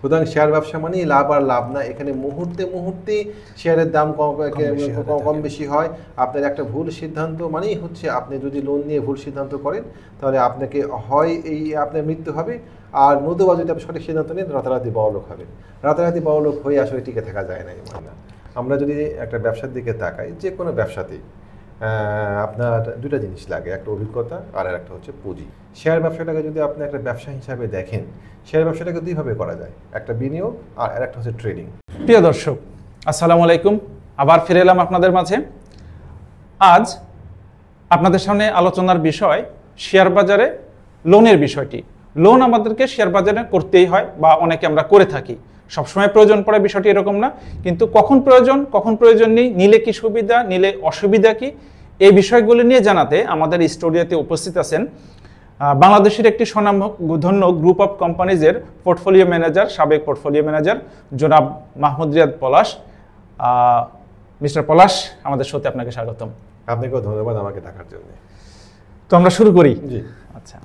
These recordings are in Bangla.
সুতরাং শেয়ার ব্যবসা মানেই লাভ আর লাভ না, এখানে মুহূর্তে মুহূর্তে শেয়ারের দাম কম বেশি হয়। আপনার একটা ভুল সিদ্ধান্ত মানেই হচ্ছে, আপনি যদি লোন নিয়ে ভুল সিদ্ধান্ত করেন তাহলে আপনাকে হয় আপনার মৃত্যু হবে, আর নতুবা যদি আপনি সঠিক সিদ্ধান্ত নেন রাতারাতি বড়লোক হবেন। রাতারাতি বড়লোক হয়ে আসলে টিকে থাকা যায় না। আমরা যদি একটা ব্যবসার দিকে তাকাই, যে কোনো ব্যবসাতেই আপনার দুটা জিনিস লাগে, একটা অভিজ্ঞতা আর একটা হচ্ছে পুঁজি। শেয়ার ব্যবসাটাকে যদি আপনি একটা ব্যবসা হিসাবে দেখেন, শেয়ার ব্যবসাটাকে দুইভাবে করা যায়, একটা বিনিয়োগ আর একটা হচ্ছে ট্রেডিং। প্রিয় দর্শক, আসসালামু আলাইকুম। আবার ফিরে এলাম আপনাদের মাঝে। আজ আপনাদের সামনে আলোচনার বিষয় শেয়ার বাজারে লোনের বিষয়টি। লোন আমাদেরকে শেয়ার বাজারে করতেই হয়, বা অনেকে আমরা করে থাকি। সবসময় প্রয়োজন পড়ে বিষয়টি এরকম না, কিন্তু কখন প্রয়োজন নেই, নিলে কি সুবিধা, নিলে অসুবিধা কি, এই বিষয়গুলি নিয়ে জানাতে আমাদের স্টুডিওতে উপস্থিত আছেন বাংলাদেশের একটি স্বনামধন্য গ্রুপ অফ কোম্পানিজের পোর্টফোলিও ম্যানেজার, সাবেক পোর্টফোলিও ম্যানেজার জনাব মাহমুদ রিয়াদ পলাশ। মিস্টার পলাশ, আমাদের সাথে আপনাকে স্বাগতম। আপনাকেও ধন্যবাদ আমাকে ডাকার জন্য। তো আমরা শুরু করি। জি, আচ্ছা,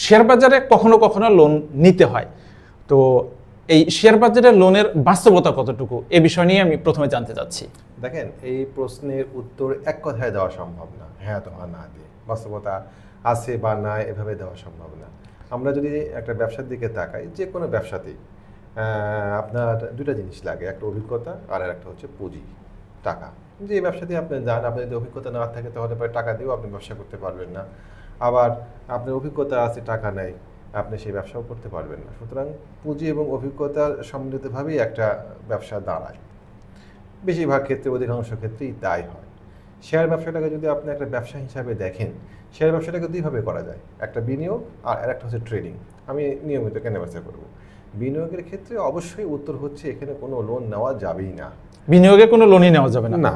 শেয়ার বাজারে কখনো কখনো লোন নিতে হয়, তো এই শেয়ার বাজারে লোনের বাস্তবতা কতটুকু, এ বিষয় নিয়ে আমি প্রথমে জানতে চাচ্ছি। দেখেন, এই প্রশ্নের উত্তর এক কথায় দেওয়া সম্ভব না, হ্যাঁ অথবা না দিয়ে। বাস্তবতা আছে বা না এভাবে দেওয়া সম্ভব না। আমরা যদি একটা ব্যবসার দিকে তাকাই, যে কোনো ব্যবসাতেই আপনার দুটা জিনিস লাগে, একটা অভিজ্ঞতা আর একটা হচ্ছে পুঁজি, টাকা। যে ব্যবসাতে আপনি যান, আপনার যদি অভিজ্ঞতা না থাকে তাহলে পরে টাকা দিয়েও আপনি ব্যবসা করতে পারবেন না। আবার আপনার অভিজ্ঞতা আছে, টাকা নেই, আপনি সেই ব্যবসাও করতে পারবেন না। সুতরাং পুঁজি এবং অভিজ্ঞতার সম্মিলিতভাবেই একটা ব্যবসা দাঁড়ায়। বেশিরভাগ ক্ষেত্রে, অধিকাংশ ক্ষেত্রেই তাই হয়। শেয়ার ব্যবসাটাকে যদি আপনি একটা ব্যবসা হিসাবে দেখেন, শেয়ার ব্যবসাটাকে দুইভাবে করা যায়, একটা বিনিয়োগ আর একটা হচ্ছে ট্রেডিং। আমি নিয়মিত কেনাবেচা করব। বিনিয়োগের ক্ষেত্রে অবশ্যই উত্তর হচ্ছে এখানে কোনো লোন নেওয়া যাবেই না। বিনিয়োগে কোনো লোনই নেওয়া যাবে না? না।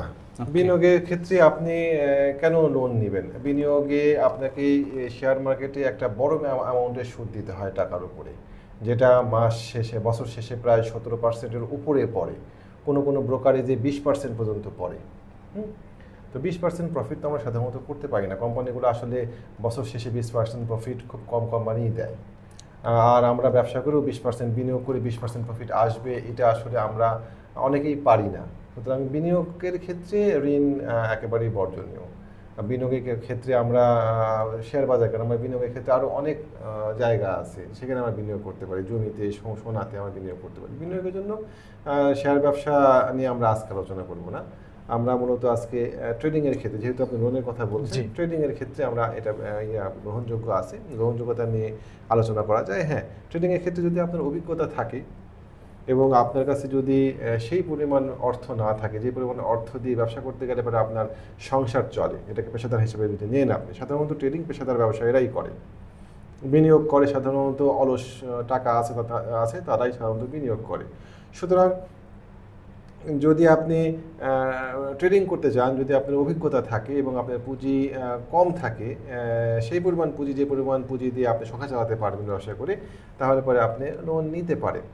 বিনিয়োগের ক্ষেত্রে আপনি কেন লোন নেবেন? বিনিয়োগে আপনাকে শেয়ার মার্কেটে একটা বড় অ্যামাউন্টের সুদ দিতে হয় টাকার উপরে, যেটা মাস শেষে, বছর শেষে প্রায় 17%-এর উপরে পড়ে। কোনো ব্রোকারেজে 20% পর্যন্ত পড়ে। তো 20% প্রফিট তো আমরা সাধারণত করতে পারি না। কোম্পানিগুলো আসলে বছর শেষে 20% প্রফিট খুব কম কোম্পানিই দেয়। আর আমরা ব্যবসা করেও 20% বিনিয়োগ করে 20% প্রফিট আসবে, এটা আসলে আমরা অনেকেই পারি না। সুতরাং বিনিয়োগের ক্ষেত্রে ঋণ একেবারেই বর্জনীয়। বিনিয়োগের ক্ষেত্রে আমরা শেয়ার বাজার কেন, আমরা বিনিয়োগের ক্ষেত্রে আরও অনেক জায়গা আছে, সেখানে আমরা বিনিয়োগ করতে পারি। জমিতে, সোনাতে আমরা বিনিয়োগ করতে পারি। বিনিয়োগের জন্য শেয়ার ব্যবসা নিয়ে আমরা আজকে আলোচনা করব না। আমরা মূলত আজকে ট্রেডিংয়ের ক্ষেত্রে, যেহেতু আপনি লোনের কথা বলছেন, ট্রেডিংয়ের ক্ষেত্রে আমরা এটা গ্রহণযোগ্য আছে, গ্রহণযোগ্যতা নিয়ে আলোচনা করা যায়। হ্যাঁ, ট্রেডিংয়ের ক্ষেত্রে যদি আপনার অভিজ্ঞতা থাকে এবং আপনার কাছে যদি সেই পরিমাণ অর্থ না থাকে, যে পরিমাণ অর্থ দিয়ে ব্যবসা করতে গেলে পরে আপনার সংসার চলে, এটাকে পেশাদার হিসেবে যদি নেন আপনি, সাধারণত ট্রেডিং পেশাদার ব্যবসায়ীরাই করে, বিনিয়োগ করে। সাধারণত অলস টাকা আছে তারাই সাধারণত বিনিয়োগ করে। সুতরাং যদি আপনি ট্রেডিং করতে চান, যদি আপনার অভিজ্ঞতা থাকে এবং আপনার পুঁজি কম থাকে, সেই পরিমাণ পুঁজি, যে পরিমাণ পুঁজি দিয়ে আপনি সংসার চালাতে পারবেন ব্যবসা করে, তাহলে পরে আপনি লোন নিতে পারেন।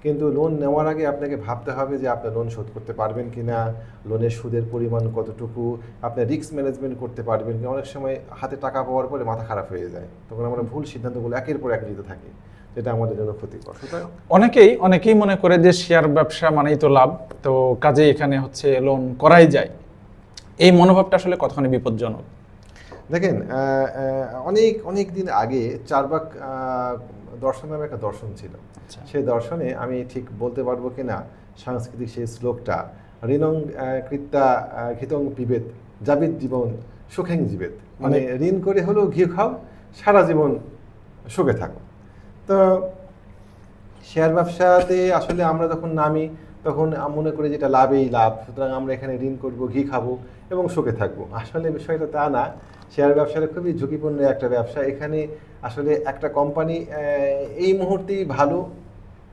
কিন্তু লোন নেওয়ার আগে আপনাকে ভাবতে হবে যে আপনি লোন শোধ করতে পারবেন কি না, লোনের সুদের পরিমাণ কতটুকু, আপনি রিস্ক ম্যানেজমেন্ট করতে পারবেন কি। অনেক সময় হাতে টাকা পাওয়ার পরে মাথা খারাপ হয়ে যায়, তখন আমরা ভুল সিদ্ধান্তগুলো একের পর এক নিতে থাকি, যেটা আমাদের জন্য ক্ষতিকর। সুতরাং অনেকেই মনে করে যে শেয়ার ব্যবসা মানেই তো লাভ, তো কাজে এখানে হচ্ছে লোন করাই যায়। এই মনোভাবটা আসলে কতখানি বিপজ্জনক? দেখেন, অনেক দিন আগে চারবাক দর্শন নামে একটা দর্শন ছিল। সেই দর্শনে, আমি ঠিক বলতে পারবো কিনা সাংস্কৃতিক সেই শ্লোকটা, ঋণং কৃত্যা ঘিতং পিবেত জাবিত জীবন সুখেং জীবেত, মানে ঋণ করে হলেও ঘি খাও, সারা জীবন সুখে থাকো। তো শেয়ার ব্যবসাতে আসলে আমরা যখন নামি তখন মনে করি যেটা লাভেই লাভ, সুতরাং আমরা এখানে ঋণ করব, ঘি খাবো এবং সুখে থাকবো। আসলে বিষয়টা তা না। শেয়ার ব্যবসাটা খুবই ঝুঁকিপূর্ণ একটা ব্যবসা। এখানে আসলে একটা কোম্পানি এই মুহূর্তেই ভালো,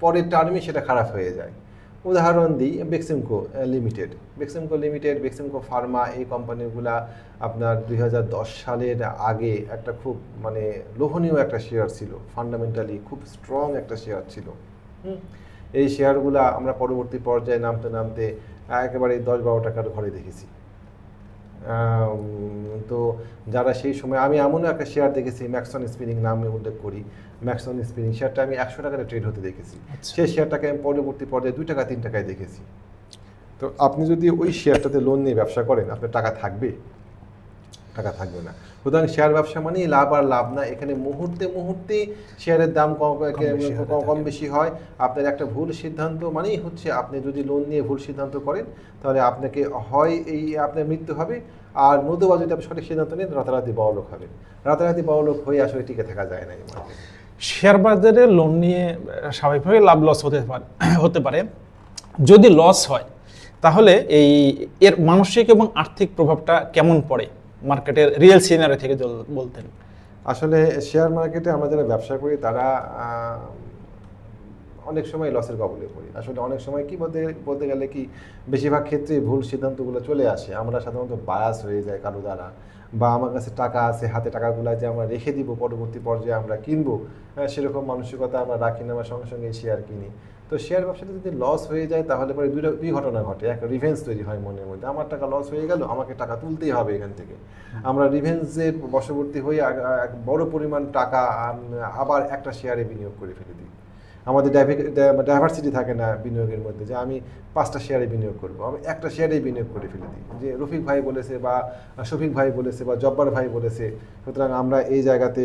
পরের টার্মে সেটা খারাপ হয়ে যায়। উদাহরণ দিই, বেক্সিমকো লিমিটেড, বেক্সিমকো ফার্মা, এই কোম্পানিগুলা আপনার 2010 সালের আগে একটা খুব লোভনীয় একটা শেয়ার ছিল, ফান্ডামেন্টালি খুব স্ট্রং একটা শেয়ার ছিল। এই শেয়ারগুলা আমরা পরবর্তী পর্যায়ে নামতে একেবারে 10-12 টাকার ঘরে দেখেছি। তো যারা সেই সময়, আমি এমনও একটা শেয়ার দেখেছি, ম্যাক্সন স্পিনিং নামে উল্লেখ করি, ম্যাক্সন স্পিনিং শেয়ারটা আমি 100 টাকায় ট্রেড হতে দেখেছি। আচ্ছা। সেই শেয়ারটাকে আমি পরবর্তী পর্যায়ে 2 টাকা 3 টাকায় দেখেছি। তো আপনি যদি ওই শেয়ারটাতে লোন নিয়ে ব্যবসা করেন, আপনার টাকা থাকবে? টাকা থাকবে না। সুতরাং শেয়ার ব্যবসা মানেই লাভ আর লাভ না, এখানে মুহূর্তে মুহূর্তে শেয়ারের দাম কম বেশি হয়। আপনার একটা ভুল সিদ্ধান্ত মানেই হচ্ছে, আপনি যদি লোন নিয়ে ভুল সিদ্ধান্ত করেন তাহলে আপনাকে হয় আপনার মৃত্যু হবে, আর নতুবা যদি আপনি সঠিক সিদ্ধান্ত নেন রাতারাতি বড়লোক হবেন। রাতারাতি বড়লোক হয়ে আসলে টিকে থাকা যায় না এই মার্কেটে। শেয়ার বাজারে লোন নিয়ে স্বাভাবিকভাবে লাভ লস হতে পারে। যদি লস হয় তাহলে এর মানসিক এবং আর্থিক প্রভাবটা কেমন পড়ে মার্কেটের রিয়েল সিনারি থেকে বলতেন? আসলে শেয়ার মার্কেটে আমরা যারা ব্যবসা করি তারা অনেক সময় লসের কবলে পড়ি। আসলে অনেক সময় কি বলতে গেলে কি, বেশিরভাগ ক্ষেত্রে ভুল সিদ্ধান্তগুলো চলে আসে। আমরা সাধারণত বায়াস হয়ে যায় কারো দ্বারা, বা আমার কাছে টাকা আছে, হাতে টাকাগুলো যে আমরা রেখে দিব পরবর্তী পর্যায়ে আমরা কিনবো, সেরকম মানসিকতা আমরা রাখি না, আমরা সঙ্গে সঙ্গে শেয়ার কিনি। তো শেয়ার ব্যবসাতে যদি লস হয়ে যায় তাহলে পরে দুই ঘটনা ঘটে। একটা রিভেঞ্জ তৈরি হয় মনের মধ্যে, আমার টাকা লস হয়ে গেল, আমাকে টাকা তুলতেই হবে এখান থেকে। আমরা রিভেঞ্জের বশবর্তী হয়ে এক বড় পরিমাণ টাকা আবার একটা শেয়ারে বিনিয়োগ করে ফেলে দিই। আমাদের ডাইভার্সিটি থাকে না বিনিয়োগের মধ্যে, যে আমি 5টা শেয়ারে বিনিয়োগ করবো, আমি একটা শেয়ারে বিনিয়োগ করে ফেলে দিই, যে রফিক ভাই বলেছে বা শফিক ভাই বলেছে বা জব্বার ভাই বলেছে, সুতরাং আমরা এই জায়গাতে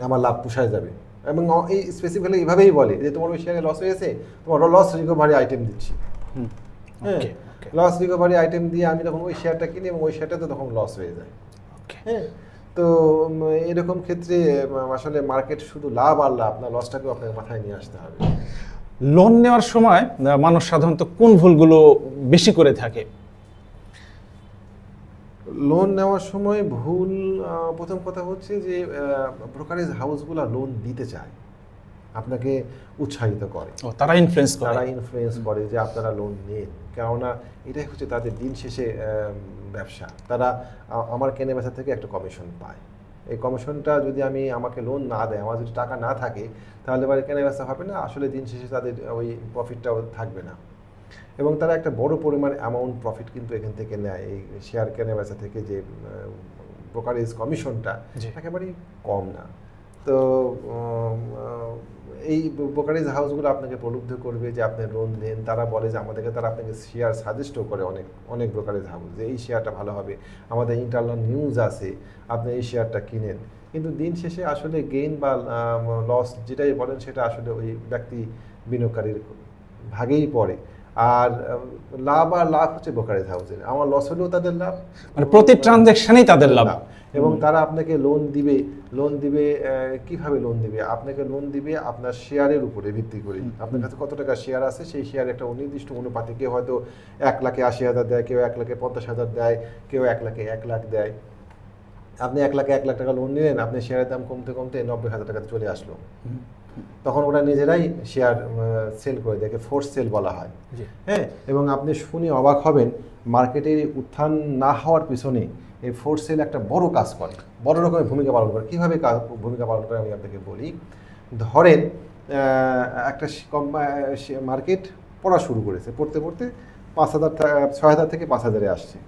আমার লাভ পোষায় যাবে। এবং এই স্পেসিফিক্যালি এইভাবেই বলে যে তোমার ওই শেয়ারে লস হয়েছে, তোমার লস রিকভারি আইটেম দিচ্ছি। হ্যাঁ, লস রিকভারি আইটেম দিয়ে আমি তখন ওই শেয়ারটা কিনি এবং ওই শেয়ারটাতে তখন লস হয়ে যায়। হ্যাঁ, তো এরকম ক্ষেত্রে আসলে মার্কেট শুধু লাভ আর লাভ না, লসটাকেও আপনাকে মাথায় নিয়ে আসতে হবে। লোন নেওয়ার সময় মানুষ সাধারণত কোন ভুলগুলো বেশি করে থাকে? লোন নেওয়ার সময় ভুল, প্রথম কথা হচ্ছে যে ব্রোকারেজ হাউসগুলো লোন দিতে চায়, আপনাকে উৎসাহিত করে, তারা ইনফ্লুয়েন্স করে যে আপনারা লোন নেন। কেননা এটাই হচ্ছে তাদের দিন শেষে ব্যবসা। তারা আমার কেনে বেচা থেকে একটা কমিশন পায়। এই কমিশনটা যদি আমাকে লোন না দেয়, আমার যদি টাকা না থাকে, তাহলে এবারে কেনে বেচা হবে না, আসলে দিন শেষে তাদের ওই প্রফিটটাও থাকবে না। এবং তারা একটা বড় পরিমাণ অ্যামাউন্ট প্রফিট কিন্তু এখান থেকে নেয়, এই শেয়ার কেনা বেচা থেকে যে ব্রোকারেজ কমিশনটা একেবারেই কম না। তো এই ব্রোকারেজ হাউসগুলো আপনাকে প্রলুব্ধ করবে যে আপনি লোন নেন। তারা বলে যে তারা আপনাকে শেয়ার সাজেস্টও করে, অনেক ব্রোকারেজ হাউস, যে এই শেয়ারটা ভালো হবে, আমাদের ইন্টারনাল নিউজ আছে, আপনি এই শেয়ারটা কিনেন। কিন্তু দিন শেষে আসলে গেইন বা লস যেটাই বলেন সেটা আসলে ওই ব্যক্তি বিনিয়োগকারীর ভাগেই পড়ে। আর লাভ হচ্ছে ব্রোকারেজ হাউসের, আমার লস হলেও তাদের লাভ, মানে প্রতি ট্রানজ্যাকশনেই তাদের লাভ। এবং তারা আপনাকে লোন দিবে কিভাবে লোন দিবে? আপনাকে লোন দিবে আপনার শেয়ারের উপরে ভিত্তি করে। আপনার কাছে কত টাকা শেয়ার আছে, সেই শেয়ার একটা নির্দিষ্ট অনুপাতে, কেউ হয়তো 1,80,000 দেয়, কেউ 1,50,000 দেয়, কেউ 1,00,000 দেয়। আপনি 1,00,000 টাকা লোন নিলেন, আপনি শেয়ারের দাম কমতে কমতে 90,000 টাকাতে চলে আসলো। তখন ওরা নিজেরাই শেয়ার সেল করে দেয়, ফোর্স সেল বলা হয়। হ্যাঁ, এবং আপনি শুনে অবাক হবেন, মার্কেটের উত্থান না হওয়ার পিছনে এই ফোর্স সেল একটা বড় কাজ করে, বড় রকমের ভূমিকা পালন করে। কীভাবে ভূমিকা পালন করে আমি আপনাকে বলি। ধরেন একটা মার্কেট পড়া শুরু করেছে, পড়তে 6,000 থেকে 5,000-এ আসছে।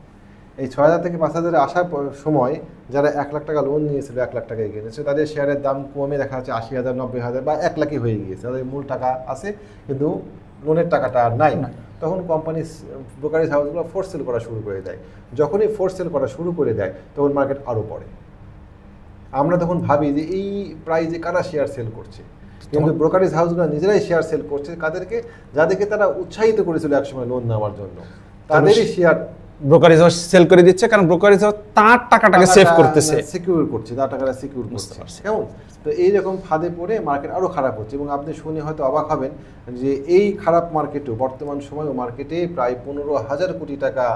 এই 6,000 থেকে 5,000-এ আসার সময় যারা 1,00,000 টাকা লোন নিয়েছিল, 1,00,000 টাকায় কিনেছে, তাদের শেয়ারের দাম কমে দেখা যাচ্ছে 80,000, 90,000 বা 1,00,000 হয়ে গিয়েছে। তাদের মূল টাকা আছে কিন্তু লোনের টাকাটা আর নাই। তখন কোম্পানি ব্রোকারেজ হাউসগুলো ফোর্স সেল করা শুরু করে দেয়। যখনই ফোর্স সেল করা শুরু করে দেয় তখন মার্কেট আরও পড়ে। আমরা তখন ভাবি যে এই প্রাইজে কারা শেয়ার সেল করছে, কিন্তু ব্রোকারেজ হাউসগুলো নিজেরাই শেয়ার সেল করছে। কাদেরকে? যাদেরকে তারা উৎসাহিত করেছিল একসময় লোন নেওয়ার জন্য, তাদেরই শেয়ার ব্রোকারেজ সেল করে দিচ্ছে, কারণ ব্রোকারেজ তার টাকাটাকে সেভ করতেছে, সিকিউর করছে, তার টাকাটা সিকিউর করছে। কেমন? তো এইরকম ফাঁদে পড়ে মার্কেট আরও খারাপ হচ্ছে। এবং আপনি শুনে হয়তো অবাক হবেন যে এই খারাপ মার্কেটেও বর্তমান সময়েও মার্কেটে প্রায় 15,000 কোটি টাকা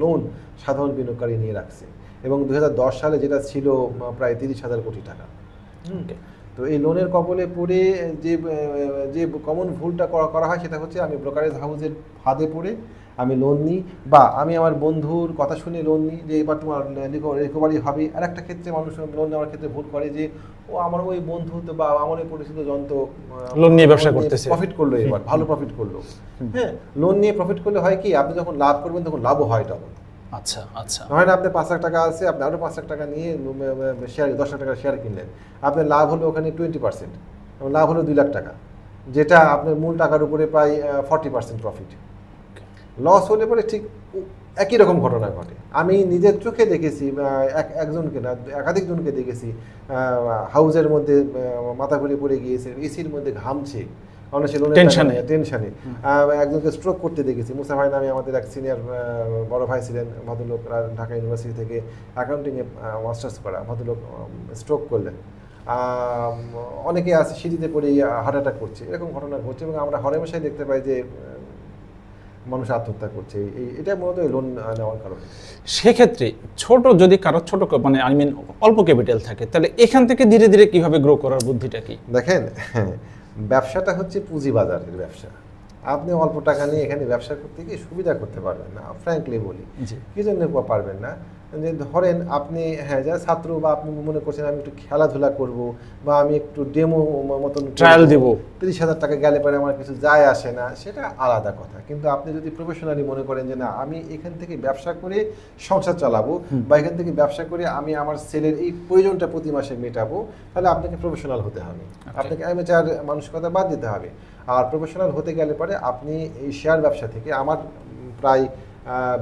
লোন সাধারণ বিনিয়োগকারী নিয়ে রাখছে, এবং 2010 সালে যেটা ছিল প্রায় 30,000 কোটি টাকা। তো এই লোনের কবলে পড়ে যে কমন ভুলটা করা হয় সেটা হচ্ছে, আমি ব্রোকারেজ হাউসের ফাঁদে পড়ে আমি লোন নিই, বা আমি আমার বন্ধুর কথা শুনে লোন নিই যে এবার তোমার রিকভারি হবে। আর একটা ক্ষেত্রে মানুষ লোন নেওয়ার ক্ষেত্রে ভুল করে যে আমার ওই বন্ধু তো বা আমার ওই পরিচিত যন্ত্র লোন নিয়ে ব্যবসা করতেছে, প্রফিট করলো, এবার ভালো প্রফিট করলো। হ্যাঁ, লোন নিয়ে প্রফিট করলে হয় কি, আপনি যখন লাভ করবেন তখন লাভও হয় তখন। আচ্ছা আচ্ছা। হয় না, আপনার 5 লাখ টাকা আছে, আপনি আরো 5 লাখ টাকা নিয়ে শেয়ার 10 লাখ টাকার শেয়ার কিনলেন, আপনার লাভ হলো ওখানে 20%, লাভ হলো 2 লাখ টাকা, যেটা আপনার মূল টাকার উপরে প্রায় 40% প্রফিট। লস হলে পরে ঠিক একই রকম ঘটনা ঘটে। আমি নিজের চোখে দেখেছি, একজনকে না একাধিক জনকে দেখেছি, হাউজের মধ্যে মাথা ঘুরে পড়ে গিয়েছে, এসির মধ্যে ঘামছে, টেনশনে। একজনকে স্ট্রোক করতে দেখেছি। মুসা ভাই নামে আমাদের এক সিনিয়র বড় ভাই ছিলেন, ভদ্রলোক, ঢাকা ইউনিভার্সিটি থেকে অ্যাকাউন্টিংয়ে মাস্টার্স করা ভদ্রলোক, স্ট্রোক করলেন। অনেকে আছে সিঁড়িতে পড়ে হার্ট অ্যাটাক করছে, এরকম ঘটনা ঘটছে, এবং আমরা হরহামেশাই দেখতে পাই যে মানুষ আত্মহত্যা করছে। এটা মূলত লোন নেওয়ার কারণে। সেক্ষেত্রে ছোট যদি কারো ছোট মানে অল্প ক্যাপিটাল থাকে, তাহলে এখান থেকে ধীরে ধীরে কিভাবে গ্রো করার বুদ্ধিটা কি? দেখেন, ব্যবসাটা হচ্ছে পুঁজিবাজারের ব্যবসা। আপনি অল্প টাকা নিয়ে এখানে ব্যবসা করতে গিয়ে সুবিধা করতে পারবেন না, ফ্র্যাঙ্কলি বলি। কি জন্য পারবেন না? যে ধরেন আপনি, হ্যাঁ, যারা ছাত্র বা আপনি মনে করছেন আমি একটু খেলাধুলা করব বা আমি একটু ডেমো মতন ট্রায়াল দেব, 30,000 টাকা গেলে পরে আমার কিছু যায় আসে না, সেটা আলাদা কথা। কিন্তু আপনি যদি প্রফেশনালি মনে করেন যে না, আমি এখান থেকে ব্যবসা করে সংসার চালাবো বা এখান থেকে ব্যবসা করে আমি আমার ছেলের এই প্রয়োজনটা প্রতি মাসে মেটাবো, তাহলে আপনাকে প্রফেশনাল হতে হবে। আপনাকে অ্যামেচার মানসিকতা বাদ দিতে হবে। আর প্রফেশনাল হতে গেলে পরে আপনি এই শেয়ার ব্যবসা থেকে, আমার প্রায়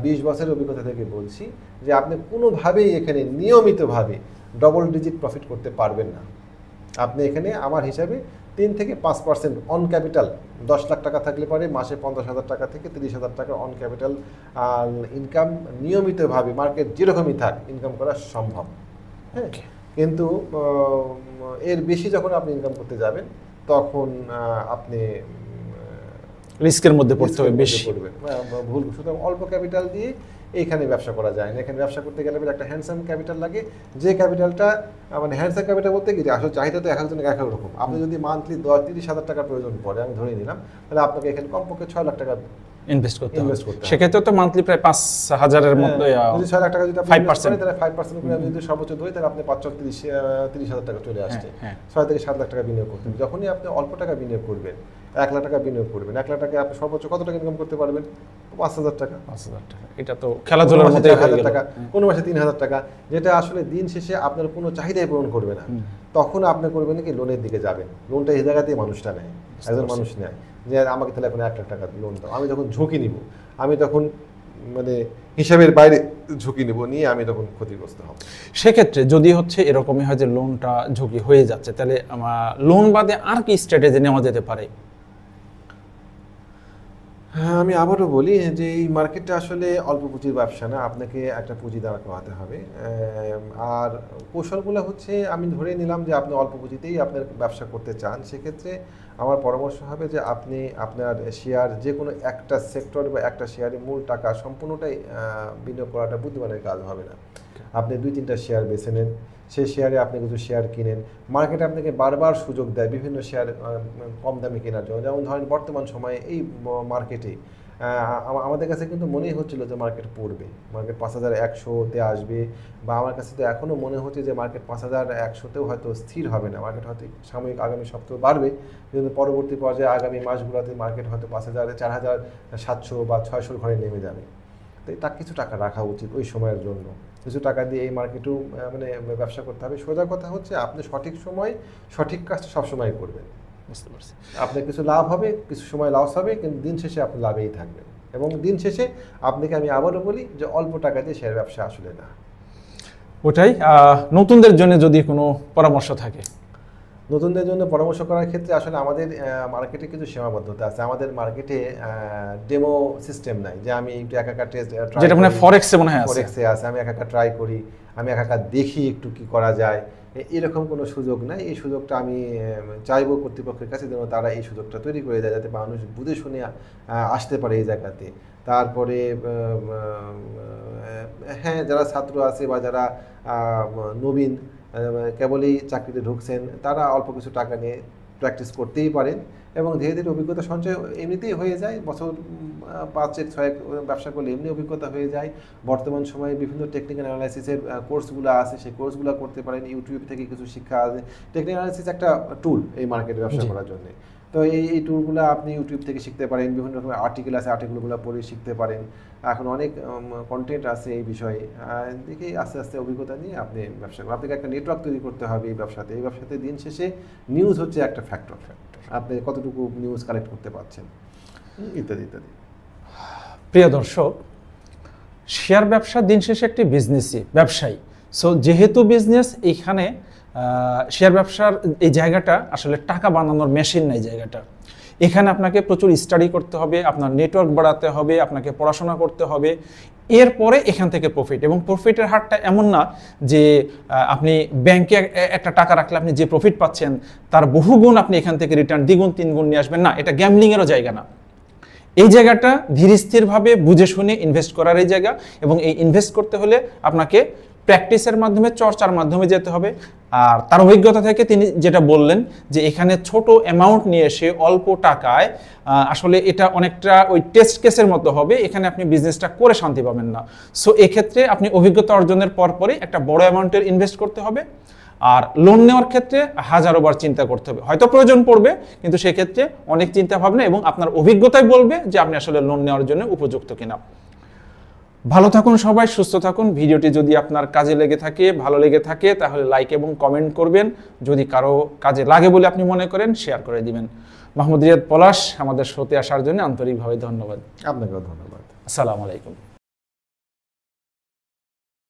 20 বছরের অভিজ্ঞতা থেকে বলছি যে আপনি কোনোভাবেই এখানে নিয়মিতভাবে ডবল ডিজিট প্রফিট করতে পারবেন না। আপনি এখানে আমার হিসাবে 3 থেকে 5% অন ক্যাপিটাল, 10 লাখ টাকা থাকলে পরে মাসে 50,000 টাকা থেকে 30,000 টাকা অন ক্যাপিটাল ইনকাম নিয়মিতভাবে মার্কেট যেরকমই থাক ইনকাম করা সম্ভব। হ্যাঁ, কিন্তু এর বেশি যখন আপনি ইনকাম করতে যাবেন তখন আপনি রিস্কের মধ্যে পড়তে হবে, বেশি করবেন, ভুল। সুতরাং অল্প ক্যাপিটাল দিয়ে এইখানে ব্যবসা করা যায় না। এখানে ব্যবসা করতে গেলে একটা হ্যান্ডসাম ক্যাপিটাল লাগে, যে ক্যাপিটালটা মানে হ্যান্ডসাম ক্যাপিটাল বলতে কি, আসলে চাহিদা তো এক একজনের এক এক রকম। আপনি যদি মান্থলি 30,000 টাকার প্রয়োজন পড়ে, আমি ধরে নিলাম, তাহলে আপনাকে এখানে কমপক্ষে 6 লাখ টাকা ইনভেস্ট করতে হবে। সেক্ষেত্রে তো মান্থলি প্রায় 5,000-এর মধ্যে, যদি 6 লাখ টাকা যদি আপনি 5% তাহলে 5% করে যদি সর্বোচ্চ ধরি, তাহলে আপনি 30,000 টাকা চলে আসছে। 6 থেকে 7 লাখ টাকা বিনিয়োগ করতে হবে। যখনই আপনি অল্প টাকা বিনিয়োগ করবেন, 1 লাখ টাকা বিনিয়োগ করবেন, 1 লাখ টাকা আপনি সর্বোচ্চ কত টাকা ইনকাম করতে পারবেন? 5,000 টাকা। 5,000 টাকা, এটা তো খেলাধুলার মধ্যে 1,000 টাকা, কোনো মাসে 3,000 টাকা, যেটা আসলে দিন শেষে আপনার কোনো চাহিদাই পূরণ করবে না। তখন আপনি করবেন কি, লোনের দিকে যাবেন। লোনটা এই জায়গাতেই মানুষটা নেয়, একজন মানুষ নেয় যে আমাকে তাহলে এখন 1 লাখ টাকা লোন দাও। আমি যখন ঝুঁকি নিব, আমি তখন মানে হিসাবের বাইরে ঝুঁকি নেব, নিয়ে আমি তখন ক্ষতিগ্রস্ত হব। সেক্ষেত্রে যদি হচ্ছে এরকমই হয় যে লোনটা ঝুঁকি হয়ে যাচ্ছে, তাহলে আমার লোন বাদে আর কি স্ট্র্যাটেজি নেওয়া যেতে পারে? হ্যাঁ, আমি আবারও বলি যে এই মার্কেটটা আসলে অল্প পুঁজির ব্যবসা না, আপনাকে একটা পুঁজি দ্বারা করাতে হবে। আর কৌশলগুলো হচ্ছে, আমি ধরে নিলাম যে আপনি অল্প পুঁজিতেই আপনার ব্যবসা করতে চান, সেক্ষেত্রে আমার পরামর্শ হবে যে আপনি আপনার শেয়ার, যে কোনো একটা সেক্টর বা একটা শেয়ারে মূল টাকা সম্পূর্ণটাই বিনিয়োগ করাটা বুদ্ধিমানের কাজ হবে না। আপনি 2-3টা শেয়ার বেছে নেন, সেই শেয়ারে আপনি কিছু শেয়ার কিনেন। মার্কেটে আপনাকে বারবার সুযোগ দেয় বিভিন্ন শেয়ার কম দামে কেনার জন্য। যেমন ধরেন বর্তমান সময়ে এই মার্কেটে আমাদের কাছে কিন্তু মনেই হচ্ছিল যে মার্কেট পড়বে, মার্কেট 5,100-তে আসবে, বা আমার কাছে তো এখনও মনে হচ্ছে যে মার্কেট 5,100-তেও হয়তো স্থির হবে না, মার্কেট হয়তো সাময়িক আগামী সপ্তাহ বাড়বে, কিন্তু পরবর্তী পর্যায়ে আগামী মাসগুলোতে মার্কেট হয়তো 4,700 বা 600-র ঘরে নেমে যাবে। তো তার কিছু টাকা রাখা উচিত ওই সময়ের জন্য। কিছু টাকা দিয়ে এই মার্কেটেও মানে ব্যবসা করতে হবে। সোজা কথা হচ্ছে, আপনি সঠিক সময় সঠিক কাজটা সবসময় করবেন। বুঝতে পারছি। আপনার কিছু লাভ হবে, কিছু সময় লস হবে, কিন্তু দিন শেষে আপনি লাভেই থাকবেন। এবং দিন শেষে আপনাকে আমি আবারও বলি যে অল্প টাকা দিয়ে শেয়ার ব্যবসা আসলে না। ওটাই। নতুনদের জন্য যদি কোনো পরামর্শ থাকে? নতুনদের জন্য পরামর্শ করার ক্ষেত্রে আসলে আমাদের মার্কেটে কিছু সীমাবদ্ধতা আছে। আমাদের মার্কেটে ডেমো সিস্টেম নাই, যে আমি একটু একা টেস্ট, যেটা মানে ফরেক্সে মনে হয় ফরেক্সে আছে, আমি একা ট্রাই করি, আমি একা দেখি একটু কি করা যায়, এরকম কোনো সুযোগ নাই। এই সুযোগটা আমি চাইবো কর্তৃপক্ষের কাছে যেন তারা এই সুযোগটা তৈরি করে দেয়, যাতে মানুষ বুঝে শুনে আসতে পারে এই জায়গাতে। তারপরে হ্যাঁ, যারা ছাত্র আছে বা যারা নবীন কেবলই চাকরিতে ঢুকছেন, তারা অল্প কিছু টাকা নিয়ে প্র্যাকটিস করতেই পারেন। এবং ধীরে ধীরে অভিজ্ঞতা সঞ্চয় এমনিতেই হয়ে যায়, বছর 5-6 ব্যবসা করলে এমনি অভিজ্ঞতা হয়ে যায়। বর্তমান সময়ে বিভিন্ন টেকনিক্যাল অ্যানালাইসিসের কোর্সগুলো আছে, সেই কোর্সগুলো করতে পারেন, ইউটিউব থেকে কিছু শিক্ষা আছে। টেকনিক্যাল অ্যানালাইসিস একটা টুল এই মার্কেটে ব্যবসা করার জন্য। তো এই টুলগুলো আপনি ইউটিউব থেকে শিখতে পারেন, বিভিন্ন রকমের আর্টিকেল আছে, আর্টিকেলগুলো পড়ে শিখতে পারেন। এখন অনেক কন্টেন্ট আছে এই বিষয়ে, দেখেই আস্তে আস্তে অভিজ্ঞতা নিয়ে আপনি ব্যবসা করেন। আপনাকে একটা নেটওয়ার্ক তৈরি করতে হবে এই ব্যবসাতে। এই ব্যবসাতে দিন শেষে নিউজ হচ্ছে একটা ফ্যাক্টর, আপনি কতটুকু নিউজ কালেক্ট করতে পারছেন, ইত্যাদি ইত্যাদি। প্রিয় দর্শক, শেয়ার ব্যবসা দিন শেষে একটি বিজনেসই, ব্যবসায়ী। সো যেহেতু বিজনেস, এইখানে শেয়ার ব্যবসার এই জায়গাটা আসলে টাকা বানানোর মেশিন নাই জায়গাটা। এখানে আপনাকে প্রচুর স্টাডি করতে হবে, আপনার নেটওয়ার্ক বাড়াতে হবে, আপনাকে পড়াশোনা করতে হবে, এরপরে এখান থেকে প্রফিট। এবং প্রফিটের হারটা এমন না যে আপনি ব্যাংকে একটা টাকা রাখলে আপনি যে প্রফিট পাচ্ছেন তার বহুগুণ আপনি এখান থেকে রিটার্ন 2 গুণ 3 গুণ নিয়ে আসবেন, না, এটা গ্যাম্বলিংয়েরও জায়গা না। এই জায়গাটা ধীর স্থিরভাবে বুঝে শুনে ইনভেস্ট করার এই জায়গা, এবং এই ইনভেস্ট করতে হলে আপনাকে প্র্যাকটিসের মাধ্যমে, চর্চার মাধ্যমে যেতে হবে। আর তার অভিজ্ঞতা থেকে তিনি যেটা বললেন যে এখানে ছোট অ্যামাউন্ট নিয়ে এসে অল্প টাকায় আসলে এটা অনেকটা ওই টেস্ট কেসের মতো হবে, এখানে আপনি বিজনেসটা করে শান্তি পাবেন না। সো এক্ষেত্রে আপনি অভিজ্ঞতা অর্জনের পরপরই একটা বড় অ্যামাউন্টের ইনভেস্ট করতে হবে। আর লোন নেওয়ার ক্ষেত্রে হাজারো বার চিন্তা করতে হবে, হয়তো প্রয়োজন পড়বে, কিন্তু সেক্ষেত্রে অনেক চিন্তা ভাবনা এবং আপনার অভিজ্ঞতাই বলবে যে আপনি আসলে লোন নেওয়ার জন্য উপযুক্ত কিনা। ভালো থাকুন সবাই, সুস্থ থাকুন। ভিডিওটি যদি আপনার কাজে লেগে থাকে, ভালো লেগে থাকে, তাহলে লাইক এবং কমেন্ট করবেন। যদি কারো কাজে লাগে বলে আপনি মনে করেন, শেয়ার করে দিবেন। মাহমুদ রিয়াদ পলাশ, আমাদের শোতে আসার জন্য আন্তরিকভাবে ধন্যবাদ। আপনাকেও ধন্যবাদ। আসসালামু আলাইকুম।